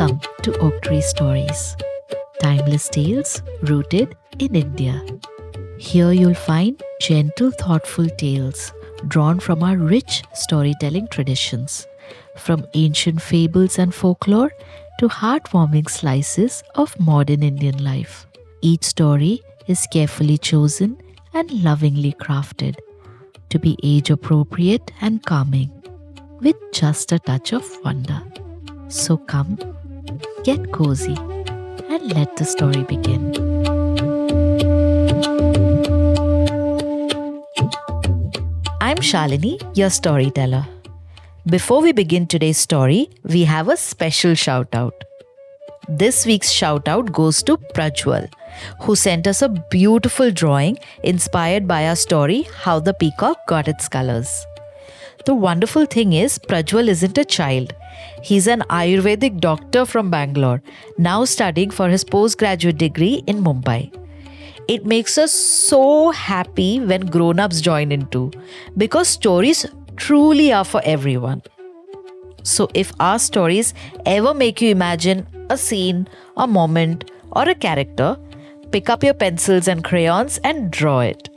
Welcome to Oak Tree Stories, timeless tales rooted in India. Here you'll find gentle, thoughtful tales drawn from our rich storytelling traditions, from ancient fables and folklore to heartwarming slices of modern Indian life. Each story is carefully chosen and lovingly crafted to be age appropriate and calming, with just a touch of wonder. So come, get cozy, and let the story begin. I'm Shalini, your storyteller. Before we begin today's story, we have a special shout out. This week's shout out goes to Prajwal, who sent us a beautiful drawing inspired by our story, How the Peacock Got Its Colors. The wonderful thing is, Prajwal isn't a child. He's an Ayurvedic doctor from Bangalore, now studying for his postgraduate degree in Mumbai. It makes us so happy when grown-ups join in too, because stories truly are for everyone. So if our stories ever make you imagine a scene, a moment, or a character, pick up your pencils and crayons and draw it.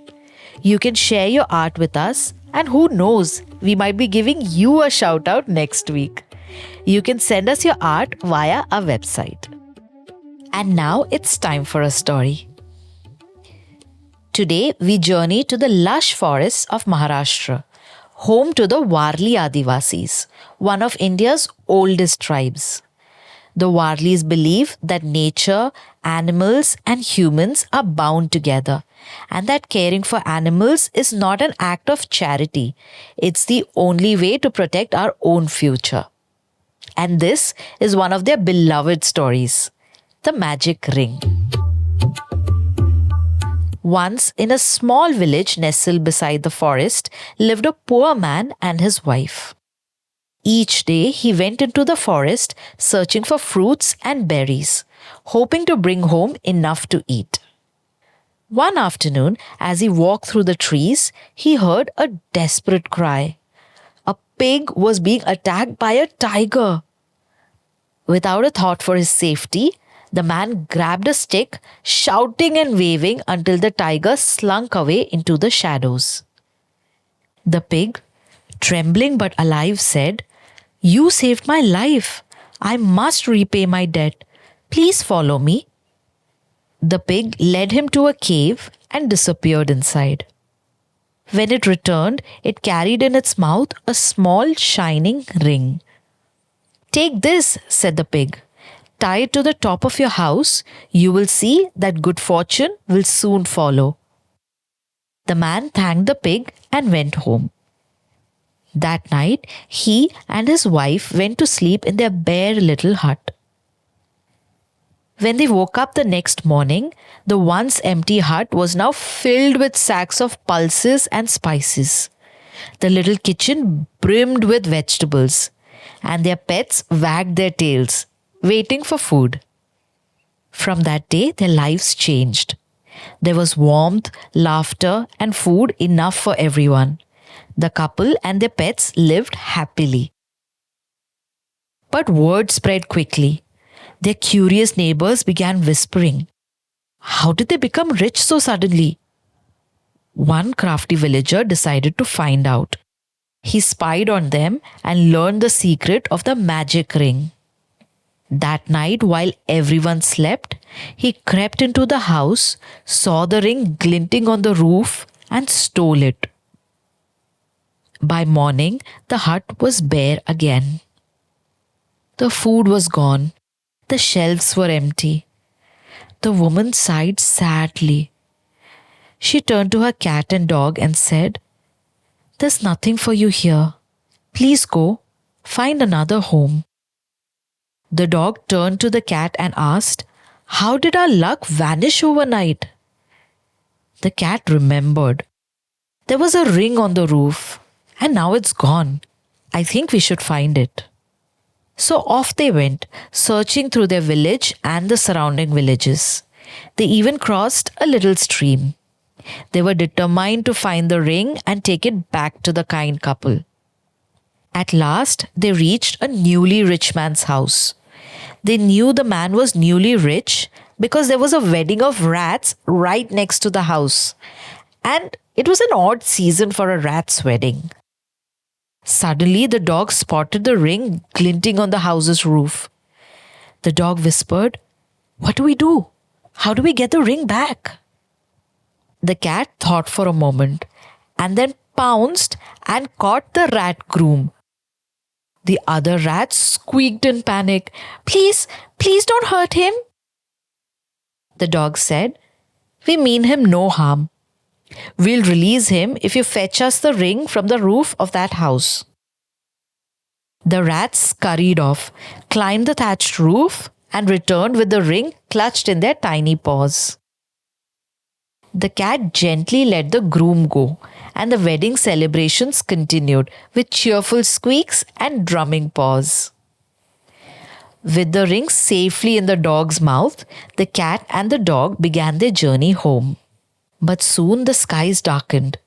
You can share your art with us, and who knows, we might be giving you a shout out next week. You can send us your art via our website. And now it's time for a story. Today we journey to the lush forests of Maharashtra, home to the Warli Adivasis, one of India's oldest tribes. The Warlis believe that nature, animals, and humans are bound together, and that caring for animals is not an act of charity. It's the only way to protect our own future. And this is one of their beloved stories, the magic ring. Once, in a small village nestled beside the forest, lived a poor man and his wife. Each day, he went into the forest searching for fruits and berries, hoping to bring home enough to eat. One afternoon, as he walked through the trees, he heard a desperate cry. A pig was being attacked by a tiger. Without a thought for his safety, the man grabbed a stick, shouting and waving until the tiger slunk away into the shadows. The pig, trembling but alive, said, "You saved my life. I must repay my debt. Please follow me." The pig led him to a cave and disappeared inside. When it returned, it carried in its mouth a small shining ring. "Take this," said the pig. "Tie it to the top of your house. You will see that good fortune will soon follow." The man thanked the pig and went home. That night, he and his wife went to sleep in their bare little hut. When they woke up the next morning, the once empty hut was now filled with sacks of pulses and spices. The little kitchen brimmed with vegetables, and their pets wagged their tails, waiting for food. From that day, their lives changed. There was warmth, laughter, and food enough for everyone. The couple and their pets lived happily. But word spread quickly. Their curious neighbors began whispering, "How did they become rich so suddenly?" One crafty villager decided to find out. He spied on them and learned the secret of the magic ring. That night, while everyone slept, he crept into the house, saw the ring glinting on the roof, and stole it. By morning, the hut was bare again. The food was gone. The shelves were empty. The woman sighed sadly. She turned to her cat and dog and said, "There's nothing for you here. Please go, find another home." The dog turned to the cat and asked, "How did our luck vanish overnight?" The cat remembered. "There was a ring on the roof, and now it's gone. I think we should find it." So off they went, searching through their village and the surrounding villages. They even crossed a little stream. They were determined to find the ring and take it back to the kind couple. At last, they reached a newly rich man's house. They knew the man was newly rich because there was a wedding of rats right next to the house. And it was an odd season for a rat's wedding. Suddenly, the dog spotted the ring glinting on the house's roof. The dog whispered, "What do we do? How do we get the ring back?" The cat thought for a moment and then pounced and caught the rat groom. The other rats squeaked in panic. "Please, please don't hurt him." The dog said, "We mean him no harm. We'll release him if you fetch us the ring from the roof of that house." The rats scurried off, climbed the thatched roof, and returned with the ring clutched in their tiny paws. The cat gently let the groom go, and the wedding celebrations continued with cheerful squeaks and drumming paws. With the ring safely in the dog's mouth, the cat and the dog began their journey home. But soon the skies darkened.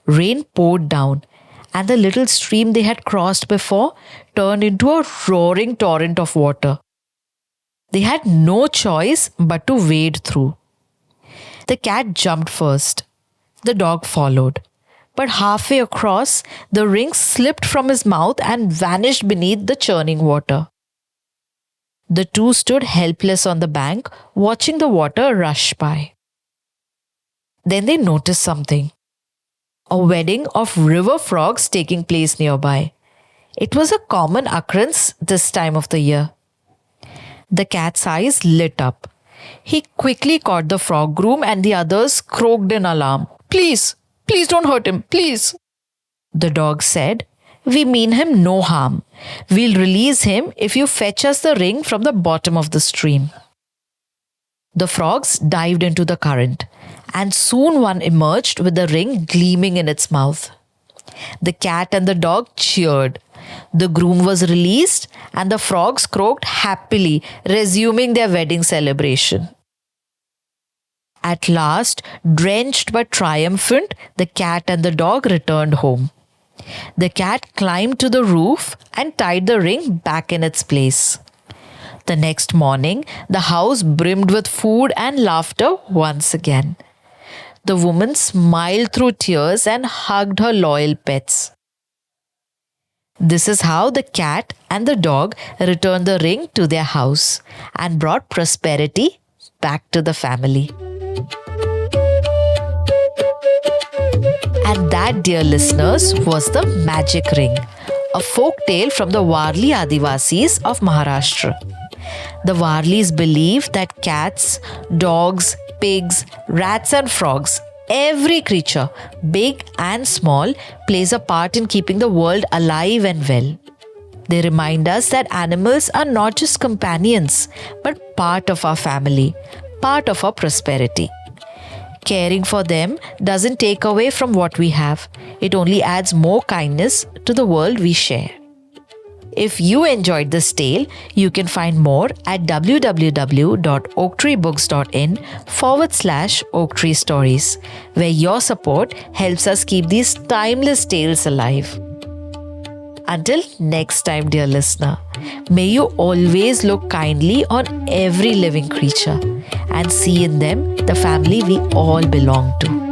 Rain poured down, and the little stream they had crossed before turned into a roaring torrent of water. They had no choice but to wade through. The cat jumped first. The dog followed. But halfway across, the ring slipped from his mouth and vanished beneath the churning water. The two stood helpless on the bank, watching the water rush by. Then they noticed something. A wedding of river frogs taking place nearby. It was a common occurrence this time of the year. The cat's eyes lit up. He quickly caught the frog groom and the others croaked in alarm. "Please, please don't hurt him, please." The dog said, "We mean him no harm. We'll release him if you fetch us the ring from the bottom of the stream." The frogs dived into the current, and soon one emerged with the ring gleaming in its mouth. The cat and the dog cheered. The groom was released, and the frogs croaked happily, resuming their wedding celebration. At last, drenched but triumphant, the cat and the dog returned home. The cat climbed to the roof and tied the ring back in its place. The next morning, the house brimmed with food and laughter once again. The woman smiled through tears and hugged her loyal pets. This is how the cat and the dog returned the ring to their house and brought prosperity back to the family. And that, dear listeners, was the magic ring, a folk tale from the Warli Adivasis of Maharashtra. The Warlis believe that cats, dogs, pigs, rats and frogs, every creature, big and small, plays a part in keeping the world alive and well. They remind us that animals are not just companions, but part of our family, part of our prosperity. Caring for them doesn't take away from what we have. It only adds more kindness to the world we share. If you enjoyed this tale, you can find more at www.oaktreebooks.in/Oak Stories, where your support helps us keep these timeless tales alive. Until next time, dear listener, may you always look kindly on every living creature and see in them the family we all belong to.